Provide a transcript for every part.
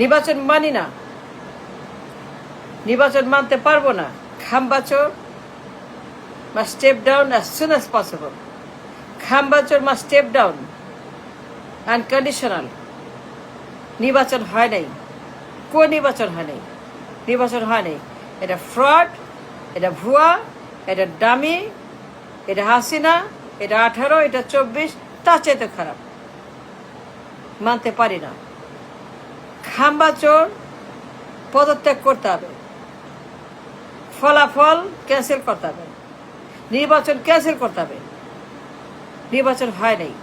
নির্বাচন মানি না, নির্বাচন মানতে পারবো না। খাম্বাচোর must step down as soon as possible. খাম্বাচোর must step down unconditional. নির্বাচন হয় নাই, কোন নির্বাচন হয় নাই? নির্বাচন হয় নাই। এটা ফ্রড, এটা ভুয়া, এটা ডামি, এটা হাসিনা, এটা 18, এটা 24, তার চাইতে খারাপ। মানতে পারি না। খাম্বাচোর পদত্যাগ করতে হবে, ফলাফল ক্যান্সেল করতে হবে, নির্বাচন ক্যান্সেল করতে হবে। নির্বাচন হয় নাই,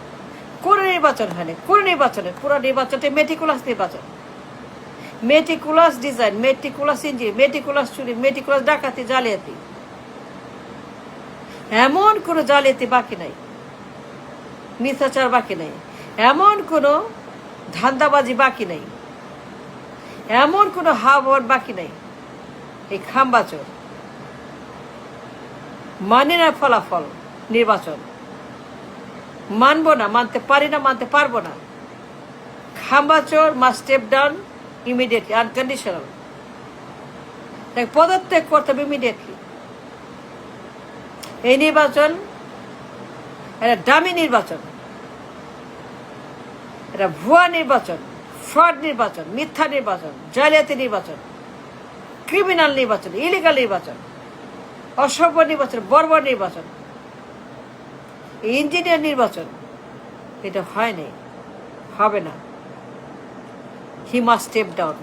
কোন নির্বাচন হয় নাই, কোন নির্বাচনের পুরো নির্বাচনটা মেটিকুলাস নির্বাচন, meticulous design, meticulous engine, meticulous চুরি, মেটিকুলাস ডাকাতি, জালিয়াতি। এমন কোনো জালিয়াতি বাকি নাই, মিথ্যাচার বাকি নাই, এমন কোনো ধান্দাবাজি বাকি নাই, এমন কোনো হাওয়ার বাকি নাই। এই খাম্বাচোর মানে না ফলাফল নির্বাচন, মানবো না, মানতে পারি না, মানতে পারবো না। খাম্বাচোর must step down immediately, unconditional. পদত্যাগ করতে হবে ইমিডিয়েটলি। এই নির্বাচন এটা ডামি নির্বাচন, এটা ভুয়া নির্বাচন, ফ্রড নির্বাচন, মিথ্যা নির্বাচন, জালিয়াতি নির্বাচন, ক্রিমিনাল নির্বাচন, ইলিগাল নির্বাচন, অসভ্য নির্বাচন, বর্বর নির্বাচন, ইঞ্জিনিয়ার নির্বাচন। এটা হয় নাই, হবে না। He must step down.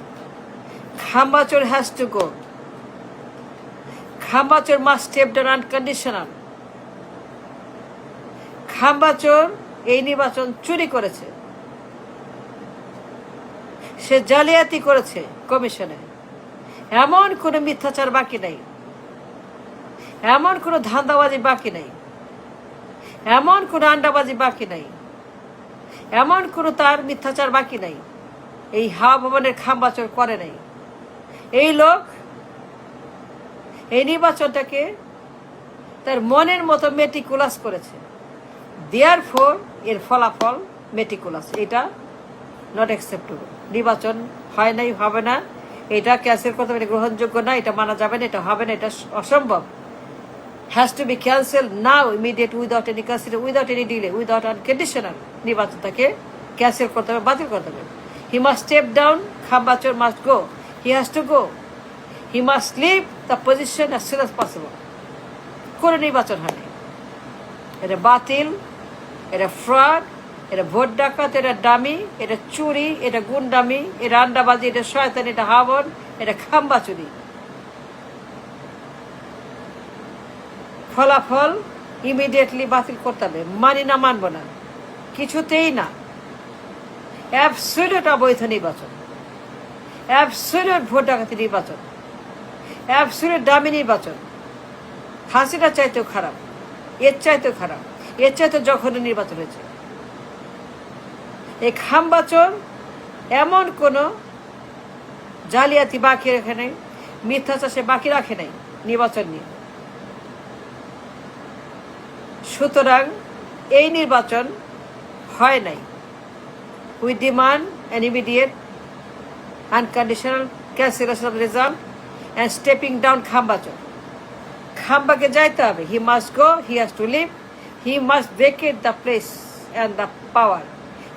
খাম্বাচোর হ্যাজ টু গো। খাম্বাচোর মাস্ট স্টেপ ডাউন আনকন্ডিশনাল। খাম্বাচোর এই নির্বাচন চুরি করেছে, সে জালিয়াতি করেছে কমিশনে। এমন কোনো মিথ্যাচার বাকি নাই, এমন কোনো ধান্দাবাজি বাকি নাই, এমন কোনো আন্ডাবাজি বাকি নাই, এমন কোনো তার মিথ্যাচার বাকি নাই। এই হাওয়া ভবনের খাম্বাচোর করে নাই। এই লোক এই নির্বাচনটাকে তার মনের মতো মেটিকুলাস করেছে। দেয়ার ফোর এর ফলাফল মেটিকুলাস। এটা নট অ্যাকসেপ্টেবল। নির্বাচন হয় নাই, হবে না, এটা ক্যান্সেল করতে হবে, গ্রহণযোগ্য না, এটা মানা যাবে না, এটা হবে না, এটা অসম্ভব। Has to be cancel now, immediate, without any consider, without any delay, without unconditional. নির্বাচনটাকে ক্যান্সেল করতে হবে, বাতিল করতে হবে। হি মাস্ট স্টেপ ডাউন, খাম্বাচোর must go, he has to go, he must leave the position as soon as possible. কোনো নির্বাচন হয়নি, এটা বাতিল, এটা ফ্রড, এটা ভোট ডাকাত, এটা ডামি, এটা চুরি, এটা গুন্ডামি, এটা আন্ডাবাজি, এটা শয়তান, এটা হাবন, এটা খাম্বাচুরি। ফলাফল ইমিডিয়েটলি বাতিল করতে হবে। মানি না, মানবো না, কিছুতেই না। অ্যাবসলিউট অবৈধ নির্বাচন, অ্যাবসলিউট ভোট ডাকাতি নির্বাচন, অ্যাবসলিউট দামি নির্বাচন। হাসিনা চাইতেও খারাপ, এর চাইতেও খারাপ, এর চাইতেও জঘন্য নির্বাচন হয়েছে। এই খাম্বাচোর এমন কোনো জালিয়াতি বাকি রাখে নাই, মিথ্যাচার সে বাকি রাখে নাই নির্বাচন নিয়ে। সুতরাং এই নির্বাচন হয় নাই। We demand an immediate unconditional cancellation of result and stepping down খাম্বাচোর। খাম্বাকে যাইতে হবে। He must go, he has to leave, he must vacate the place and the power,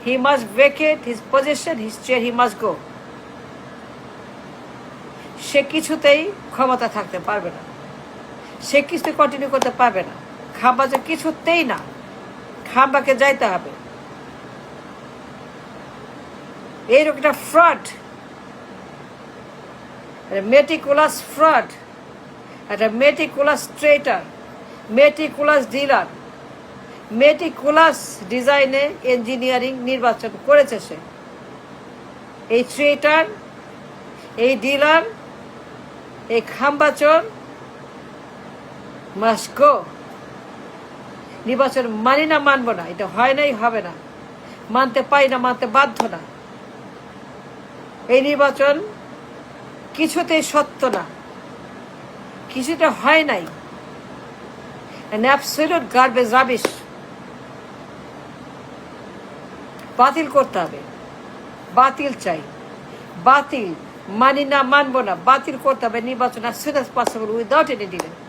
he must vacate his position, his chair, he must go. সে কিছুতেই ক্ষমতা থাকতে পারবে না, সে কিছুতে কন্টিনিউ করতে পারবে না। খাম্বাচোর কিছুতেই না, খাম্বাকে যাইতে হবে। এইরকম একটা ফ্রড, মেটিকুলাস ফ্রড, একটা মেটিকুলাস ট্রেটার, মেটিকুলাস ডিলার, মেটিকুলাস ডিজাইনে ইঞ্জিনিয়ারিং নির্বাচন করেছে সে। এই ট্রেটার, এই ডিলার, এই খাম্বাচোর মাস্ট গো। নির্বাচন মানি না, মানবো না, এটা হয় নাই, হবে না, মানতে পারি না, মানতে বাধ্য না। এই নির্বাচন কিছুতেই সত্য না, কিছুটা হয় নাই। an absolute garbage, rubbish। বাতিল করতে হবে, বাতিল চাই, বাতিল মানি না, মানবো না, বাতিল করতে হবে নির্বাচন as soon as possible without any delay.